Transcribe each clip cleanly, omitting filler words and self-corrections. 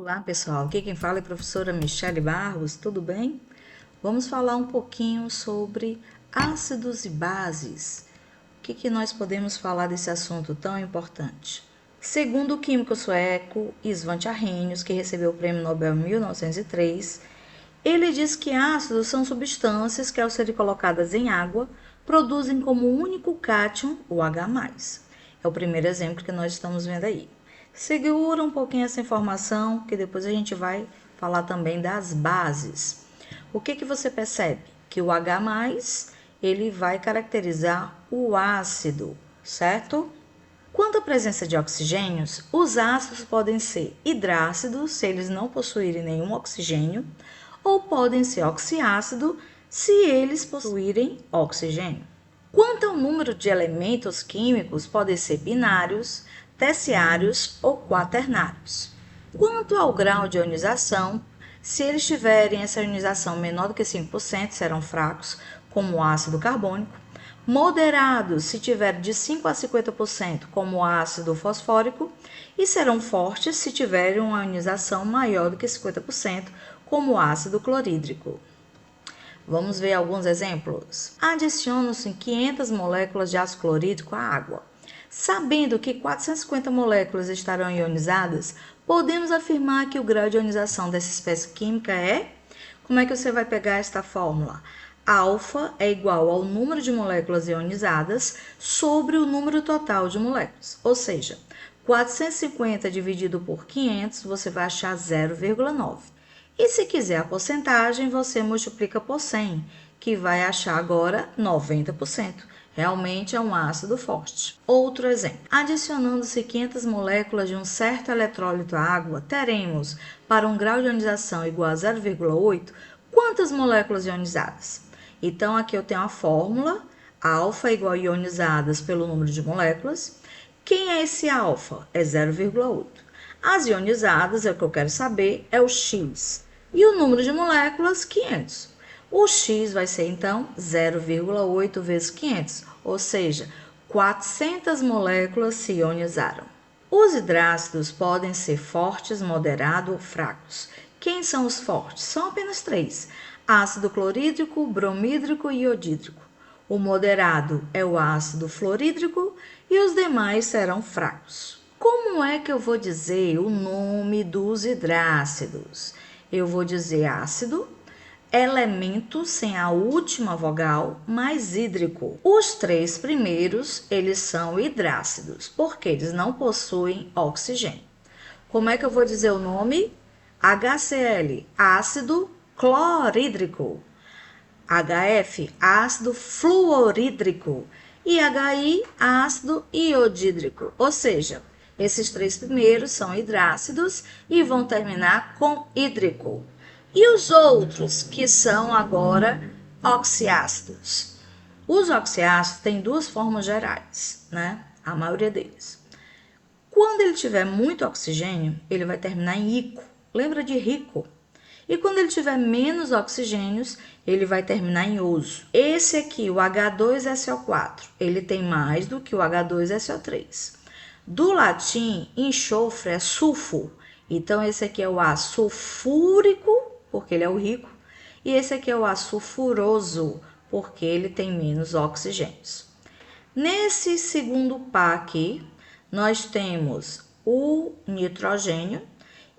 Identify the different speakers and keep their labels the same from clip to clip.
Speaker 1: Olá pessoal, aqui quem fala é a professora Michele Barros, tudo bem? Vamos falar um pouquinho sobre ácidos e bases. O que nós podemos falar desse assunto tão importante? Segundo o químico sueco Svante Arrhenius, que recebeu o prêmio Nobel em 1903, ele diz que ácidos são substâncias que, ao serem colocadas em água, produzem como único cátion o H+. É o primeiro exemplo que nós estamos vendo aí. Segura um pouquinho essa informação, que depois a gente vai falar também das bases. O que você percebe? Que o H+, ele vai caracterizar o ácido, certo? Quanto à presença de oxigênios, os ácidos podem ser hidrácidos, se eles não possuírem nenhum oxigênio, ou podem ser oxiácidos, se eles possuírem oxigênio. Quanto ao número de elementos químicos, podem ser binários, terciários ou quaternários. Quanto ao grau de ionização, se eles tiverem essa ionização menor do que 5%, serão fracos, como o ácido carbônico. Moderados, se tiver de 5 a 50%, como o ácido fosfórico. E serão fortes, se tiverem uma ionização maior do que 50%, como o ácido clorídrico. Vamos ver alguns exemplos. Adicionam-se 500 moléculas de ácido clorídrico à água. Sabendo que 450 moléculas estarão ionizadas, podemos afirmar que o grau de ionização dessa espécie química é... Como é que você vai pegar esta fórmula? Alfa é igual ao número de moléculas ionizadas sobre o número total de moléculas. Ou seja, 450 dividido por 500, você vai achar 0,9. E se quiser a porcentagem, você multiplica por 100, que vai achar agora 90%. Realmente é um ácido forte. Outro exemplo. Adicionando-se 500 moléculas de um certo eletrólito à água, teremos, para um grau de ionização igual a 0,8, quantas moléculas ionizadas? Então, aqui eu tenho a fórmula, alfa igual a ionizadas pelo número de moléculas. Quem é esse alfa? É 0,8. As ionizadas, é o que eu quero saber, é o X. E o número de moléculas, 500. O X vai ser, então, 0,8 vezes 500, ou seja, 400 moléculas se ionizaram. Os hidrácidos podem ser fortes, moderados ou fracos. Quem são os fortes? São apenas 3. Ácido clorídrico, bromídrico e iodídrico. O moderado é o ácido fluorídrico e os demais serão fracos. Como é que eu vou dizer o nome dos hidrácidos? Eu vou dizer ácido, elemento sem a última vogal, mais hídrico. Os 3 primeiros, eles são hidrácidos, porque eles não possuem oxigênio. Como é que eu vou dizer o nome? HCl, ácido clorídrico. HF, ácido fluorídrico. E HI, ácido iodídrico. Ou seja, esses 3 primeiros são hidrácidos e vão terminar com hídrico. E os outros, que são agora oxiácidos? Os oxiácidos têm 2 formas gerais, né? A maioria deles. Quando ele tiver muito oxigênio, ele vai terminar em ico. Lembra de rico? E quando ele tiver menos oxigênios, ele vai terminar em oso. Esse aqui, o H2SO4, ele tem mais do que o H2SO3. Do latim, enxofre é sulfo. Então, esse aqui é o A sulfúrico, porque ele é o rico. E esse aqui é o A sulfuroso, porque ele tem menos oxigênios. Nesse segundo par aqui, nós temos o nitrogênio.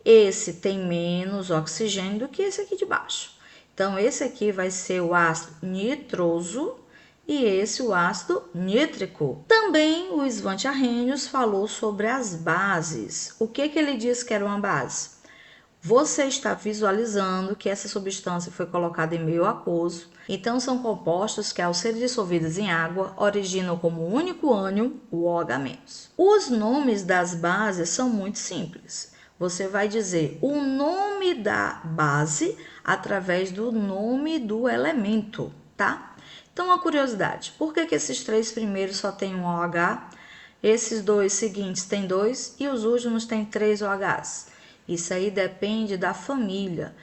Speaker 1: Esse tem menos oxigênio do que esse aqui de baixo. Então, esse aqui vai ser o ácido nitroso e esse o ácido nítrico. Também o Svante Arrhenius falou sobre as bases. O que ele disse que era uma base? Você está visualizando que essa substância foi colocada em meio aquoso. Então, são compostos que, ao serem dissolvidos em água, originam como único ânion o OH-. Os nomes das bases são muito simples. Você vai dizer o nome da base através do nome do elemento, tá? Então, uma curiosidade, por que esses 3 primeiros só tem um OH, esses 2 seguintes têm 2 e os últimos têm 3 OHs? Isso aí depende da família.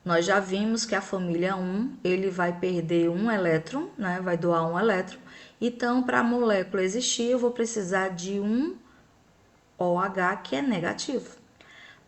Speaker 1: Nós já vimos que a família 1, ele vai perder um elétron, né? Vai doar um elétron. Então, para a molécula existir, eu vou precisar de um OH que é negativo.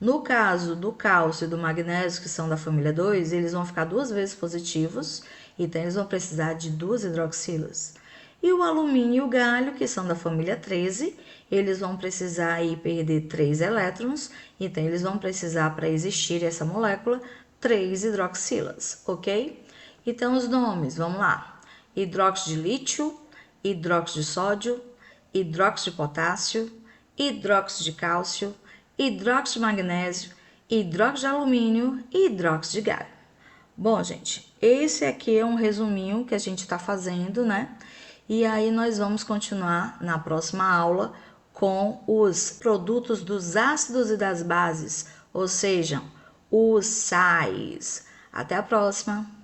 Speaker 1: No caso do cálcio e do magnésio, que são da família 2, eles vão ficar 2 vezes positivos, então eles vão precisar de 2 hidroxilas. E o alumínio e o galho, que são da família 13, eles vão precisar aí perder 3 elétrons, então eles vão precisar, para existir essa molécula, 3 hidroxilas, ok? Então os nomes, vamos lá: hidróxido de lítio, hidróxido de sódio, hidróxido de potássio, hidróxido de cálcio, hidróxido de magnésio, hidróxido de alumínio e hidróxido de galho. Bom, gente, esse aqui é um resuminho que a gente está fazendo, né? E aí nós vamos continuar na próxima aula com os produtos dos ácidos e das bases, ou seja, os sais. Até a próxima!